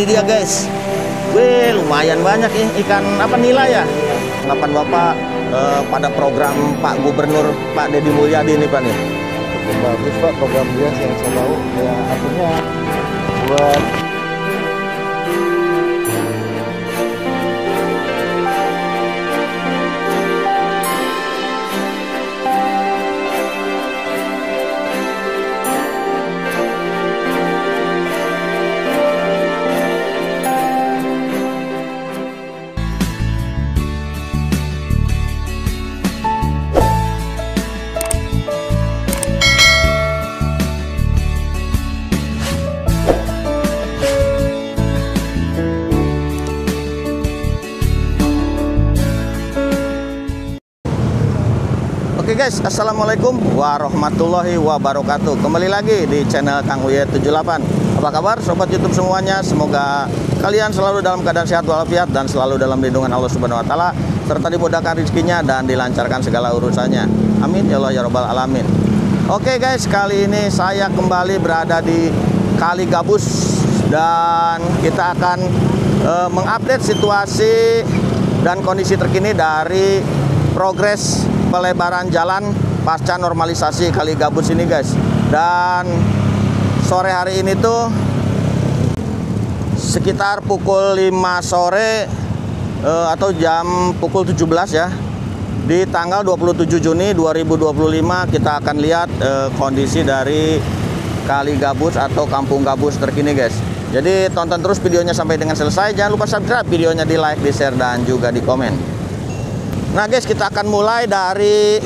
ini dia guys. Wih, lumayan banyak ikan apa nila ya. Tanggapan Bapak pada program Pak Gubernur Pak Deddy Mulyadi ini Pak nih? Cukup bagus Pak program dia yang saya tahu. Ya artinya buat Oke guys, assalamualaikum warahmatullahi wabarakatuh. Kembali lagi di channel Kang Uyet 78. Apa kabar sobat YouTube semuanya? Semoga kalian selalu dalam keadaan sehat walafiat dan selalu dalam lindungan Allah Subhanahu Wa Taala, serta dimudahkan rezekinya dan dilancarkan segala urusannya. Amin ya Allah ya Rabbal Alamin. Oke guys, kali ini saya kembali berada di Kali Gabus dan kita akan mengupdate situasi dan kondisi terkini dari progres pelebaran jalan pasca normalisasi Kali Gabus ini guys. Dan sore hari ini tuh sekitar pukul 5 sore atau jam pukul 17 ya, di tanggal 27 Juni 2025 kita akan lihat kondisi dari Kali Gabus atau Kampung Gabus terkini guys. Jadi tonton terus videonya sampai dengan selesai. Jangan lupa subscribe videonya, di like, di share, dan juga di komen. Nah guys, kita akan mulai dari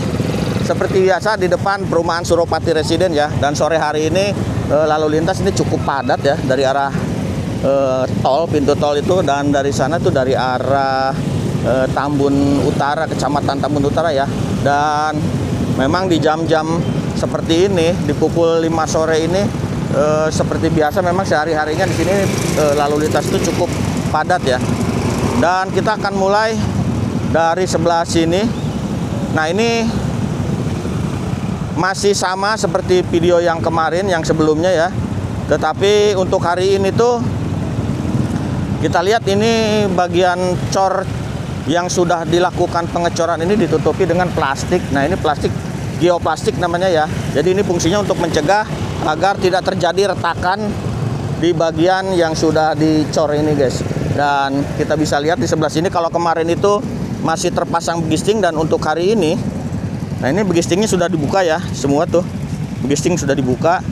seperti biasa di depan perumahan Suropati Residen ya. Dan sore hari ini lalu lintas ini cukup padat ya, dari arah tol, pintu tol itu, dan dari sana tuh dari arah Tambun Utara, Kecamatan Tambun Utara ya. Dan memang di jam-jam seperti ini, di pukul 5 sore ini, seperti biasa memang sehari-harinya di sini lalu lintas itu cukup padat ya. Dan kita akan mulai dari sebelah sini. Nah ini masih sama seperti video yang kemarin, yang sebelumnya ya. Tetapi untuk hari ini tuh kita lihat ini bagian cor yang sudah dilakukan pengecoran ini ditutupi dengan plastik. Nah ini plastik geoplastik namanya ya. Jadi ini fungsinya untuk mencegah agar tidak terjadi retakan di bagian yang sudah dicor ini guys. Dan kita bisa lihat di sebelah sini, kalau kemarin itu masih terpasang begisting, dan untuk hari ini, nah ini begistingnya sudah dibuka ya, semua tuh begisting sudah dibuka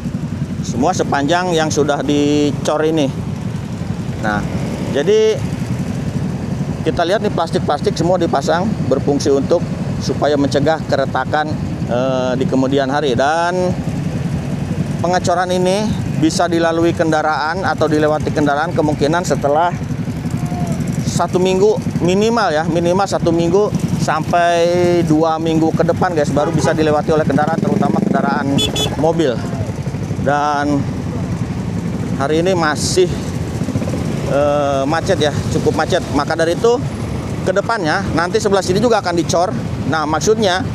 semua sepanjang yang sudah dicor ini. Nah jadi kita lihat nih plastik-plastik semua dipasang, berfungsi untuk supaya mencegah keretakan di kemudian hari. Dan pengecoran ini bisa dilalui kendaraan atau dilewati kendaraan kemungkinan setelah 1 minggu minimal ya, minimal 1 minggu sampai 2 minggu ke depan guys, baru bisa dilewati oleh kendaraan, terutama kendaraan mobil. Dan hari ini masih macet ya, cukup macet. Maka dari itu ke depannya nanti sebelah sini juga akan dicor. Nah maksudnya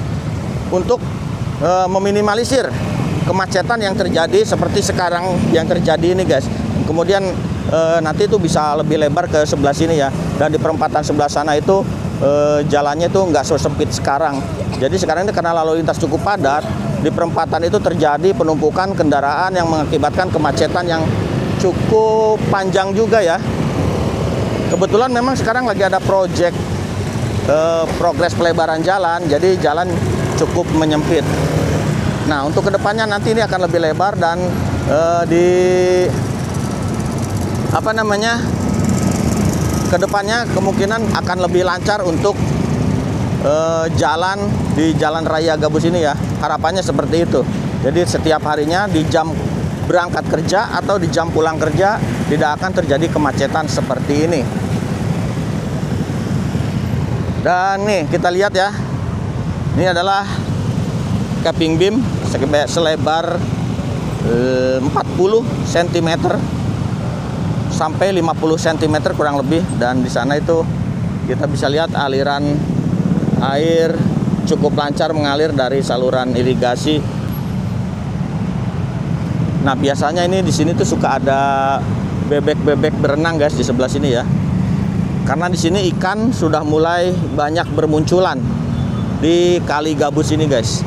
untuk meminimalisir kemacetan yang terjadi seperti sekarang yang terjadi ini guys. Kemudian nanti itu bisa lebih lebar ke sebelah sini ya. Dan di perempatan sebelah sana itu jalannya itu nggak sesempit sekarang. Jadi sekarang ini karena lalu lintas cukup padat, di perempatan itu terjadi penumpukan kendaraan yang mengakibatkan kemacetan yang cukup panjang juga ya. Kebetulan memang sekarang lagi ada proyek progres pelebaran jalan, jadi jalan cukup menyempit. Nah untuk kedepannya nanti ini akan lebih lebar dan kedepannya kemungkinan akan lebih lancar untuk jalan di Jalan Raya Gabus ini ya. Harapannya seperti itu. Jadi setiap harinya di jam berangkat kerja atau di jam pulang kerja tidak akan terjadi kemacetan seperti ini. Dan nih kita lihat ya, ini adalah capping beam selebar 40 cm sampai 50 cm kurang lebih. Dan di sana itu kita bisa lihat aliran air cukup lancar mengalir dari saluran irigasi. Nah biasanya ini di sini tuh suka ada bebek-bebek berenang guys di sebelah sini ya. Karena di sini ikan sudah mulai banyak bermunculan di Kali Gabus ini guys.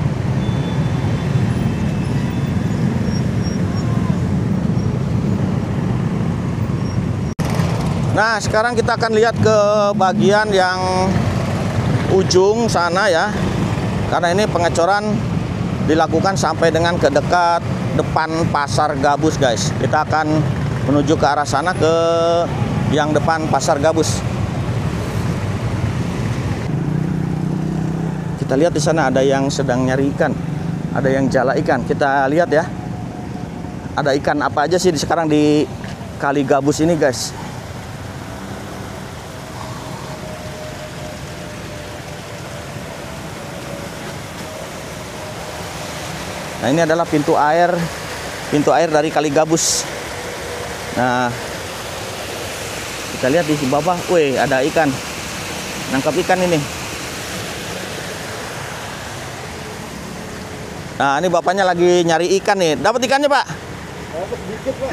Nah, sekarang kita akan lihat ke bagian yang ujung sana ya. Karena ini pengecoran dilakukan sampai dengan ke dekat depan Pasar Gabus guys. Kita akan menuju ke arah sana, ke yang depan Pasar Gabus. Kita lihat di sana ada yang sedang nyari ikan, ada yang jala ikan. Kita lihat ya, ada ikan apa aja sih sekarang di Kali Gabus ini guys. Nah, ini adalah pintu air dari Kali Gabus. Nah, kita lihat di bawah, wih, ada ikan. Nangkap ikan ini. Nah, ini bapaknya lagi nyari ikan nih. Dapat ikannya, Pak? Dapat dikit, Pak.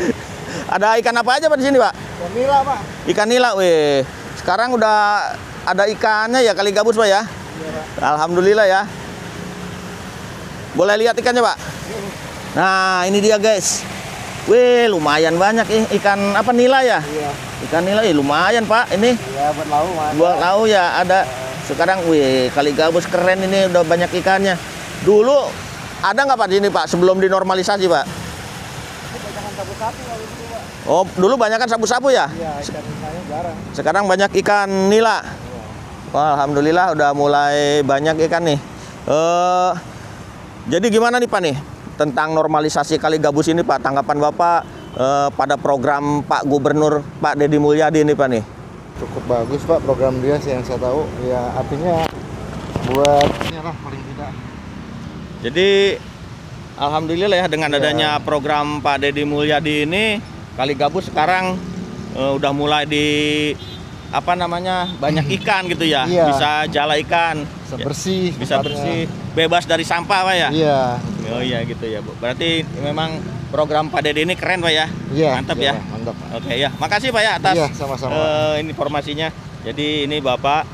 Ada ikan apa aja, Pak, di sini, Pak? Ikan nila, Pak. Ikan nila, wih. Sekarang udah ada ikannya ya Kali Gabus, Pak ya? Iya, Pak. Alhamdulillah ya. Boleh lihat ikannya, Pak? Nah, ini dia guys. Wih, lumayan banyak ikan apa nila ya? Iya. Ikan nila lumayan, Pak. Ini Iya, buat lauk, Mas. buat lauk ya ada. Sekarang wih, Kali Gabus keren ini, udah banyak ikannya. Dulu ada nggak Pak di sini, Pak, sebelum dinormalisasi, Pak? Banyakan sapu-sapu kalau itu, Pak. Oh, dulu banyak kan sapu-sapu ya? Iya, ikan nilanya jarang. Sekarang banyak ikan nila. Iya. Wah, alhamdulillah udah mulai banyak ikan nih. Jadi gimana nih Pak nih tentang normalisasi Kali Gabus ini, Pak? Tanggapan Bapak pada program Pak Gubernur Pak Deddy Mulyadi ini, Pak nih? Cukup bagus, Pak, program dia sih yang saya tahu. Ya, artinya buat inilah paling tidak. Jadi alhamdulillah ya dengan adanya program Pak Deddy Mulyadi ini, Kali Gabus sekarang udah mulai apa namanya, banyak ikan gitu ya. Iya. Bisa jala ikan, Bisa bersih. bisa tempatnya. bersih, bebas dari sampah, Pak ya. Iya. Oh iya gitu ya, Bu. Berarti memang program Pak Deddy ini keren, Pak ya. Iya. Mantap iya, ya. Pak. Mantap, Pak. Oke ya, makasih Pak ya atas Iya, sama-sama. informasinya. Jadi ini Bapak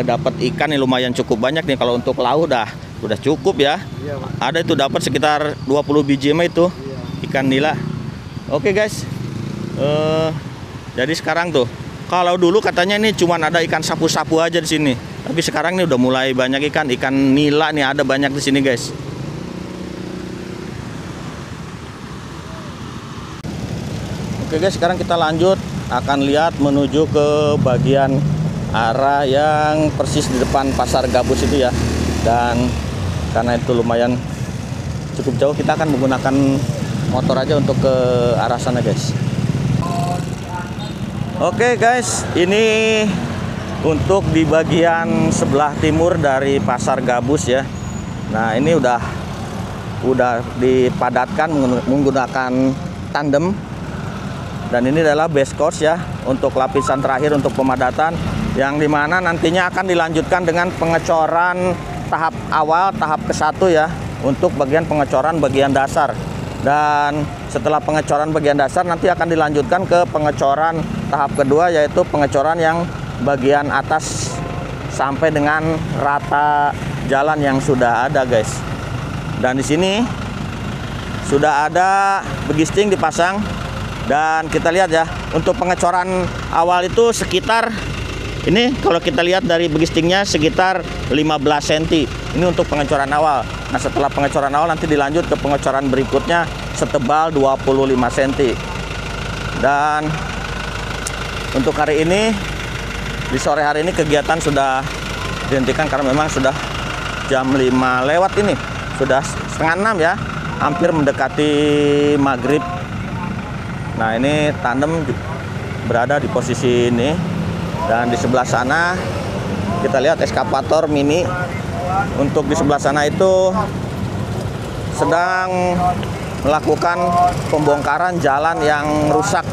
dapat ikan yang lumayan cukup banyak nih. Kalau untuk lauk udah cukup ya. Iya, Pak. Ada itu dapat sekitar 20 biji mah itu Iya. ikan nila. Oke guys, jadi sekarang tuh, kalau dulu katanya ini cuman ada ikan sapu-sapu aja di sini, tapi sekarang ini udah mulai banyak ikan nila nih, ada banyak di sini guys. Oke guys, sekarang kita lanjut akan lihat menuju ke bagian arah yang persis di depan Pasar Gabus itu ya. Dan karena itu lumayan cukup jauh, kita akan menggunakan motor aja untuk ke arah sana guys. Oke guys, ini untuk di bagian sebelah timur dari Pasar Gabus ya. Nah, ini udah dipadatkan menggunakan tandem. Dan ini adalah base course ya, untuk lapisan terakhir untuk pemadatan, yang dimana nantinya akan dilanjutkan dengan pengecoran tahap awal, tahap ke-1 ya, untuk bagian pengecoran bagian dasar. Dan setelah pengecoran bagian dasar nanti akan dilanjutkan ke pengecoran tahap kedua, yaitu pengecoran yang bagian atas sampai dengan rata jalan yang sudah ada guys. Dan di sini sudah ada begisting dipasang. Dan kita lihat ya, untuk pengecoran awal itu sekitar ini, kalau kita lihat dari begistingnya sekitar 15 cm. Ini untuk pengecoran awal. Nah, setelah pengecoran awal nanti dilanjut ke pengecoran berikutnya setebal 25 cm. Dan untuk hari ini, di sore hari ini kegiatan sudah dihentikan karena memang sudah jam 5 lewat ini. Sudah setengah 6 ya, hampir mendekati maghrib. Nah, ini tandem berada di posisi ini. Dan di sebelah sana kita lihat eskavator mini. Untuk di sebelah sana itu sedang melakukan pembongkaran jalan yang rusak,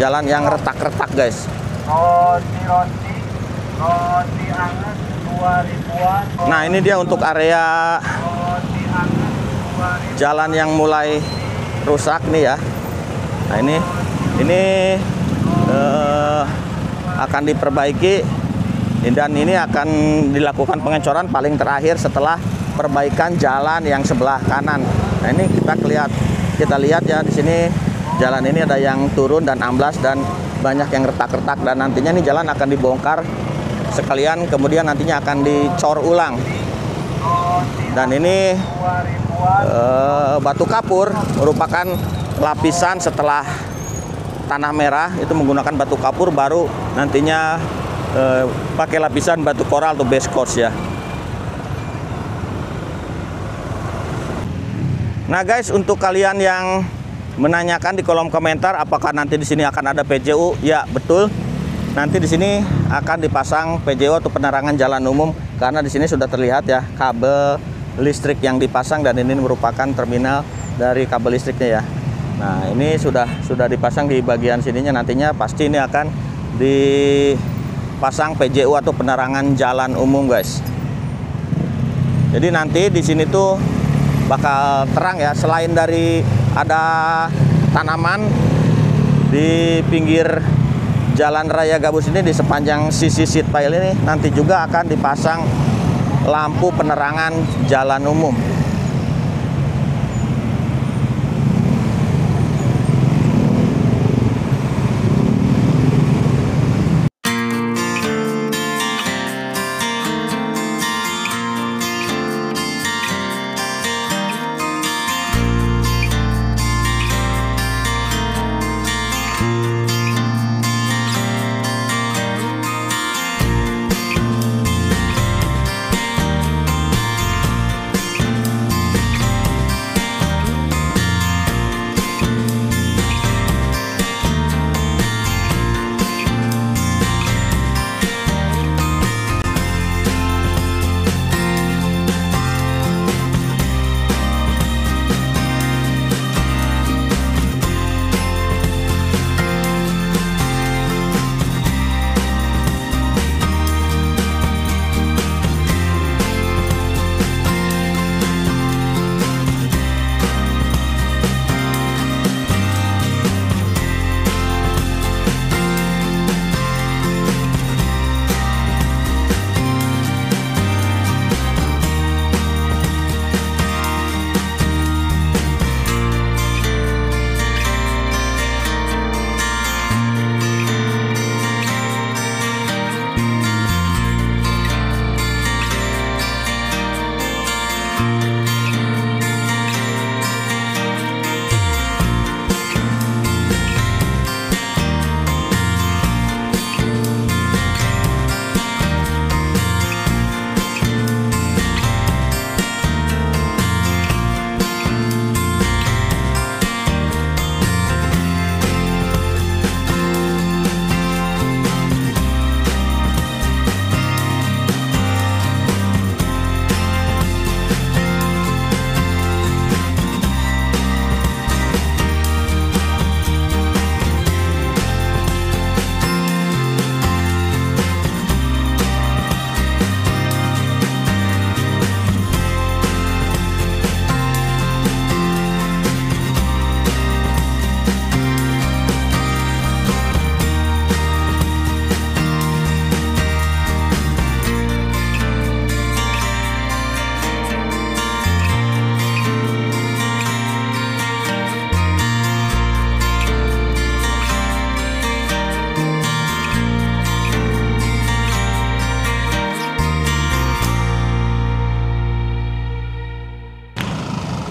jalan yang retak-retak guys. Nah, ini dia untuk area jalan yang mulai rusak nih ya. Nah, ini ini akan diperbaiki dan ini akan dilakukan pengecoran paling terakhir setelah perbaikan jalan yang sebelah kanan. Nah, ini kita lihat ya, di sini jalan ini ada yang turun dan amblas dan banyak yang retak-retak, dan nantinya ini jalan akan dibongkar sekalian, kemudian nantinya akan dicor ulang. Dan ini batu kapur merupakan lapisan setelah tanah merah, itu menggunakan batu kapur, baru nantinya pakai lapisan batu koral atau base course ya. Nah guys, untuk kalian yang menanyakan di kolom komentar apakah nanti di sini akan ada PJU, ya betul. Nanti di sini akan dipasang PJU atau penerangan jalan umum, karena di sini sudah terlihat ya kabel listrik yang dipasang, dan ini merupakan terminal dari kabel listriknya ya. Nah, ini sudah dipasang di bagian sininya, nantinya pasti ini akan dipasang PJU atau penerangan jalan umum, guys. Jadi nanti di sini tuh bakal terang ya, selain dari ada tanaman di pinggir Jalan Raya Gabus ini, di sepanjang sisi seat pile ini nanti juga akan dipasang lampu penerangan jalan umum.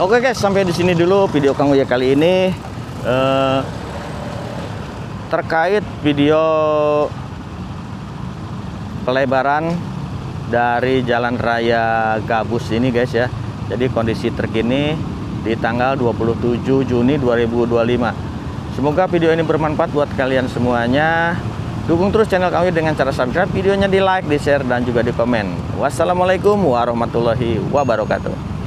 Oke guys, sampai di sini dulu video Kang Uya kali ini terkait video pelebaran dari Jalan Raya Gabus ini guys ya. Jadi kondisi terkini di tanggal 27 Juni 2025. Semoga video ini bermanfaat buat kalian semuanya. Dukung terus channel Kang Uya dengan cara subscribe, videonya di like, di share, dan juga di komen. Wassalamualaikum warahmatullahi wabarakatuh.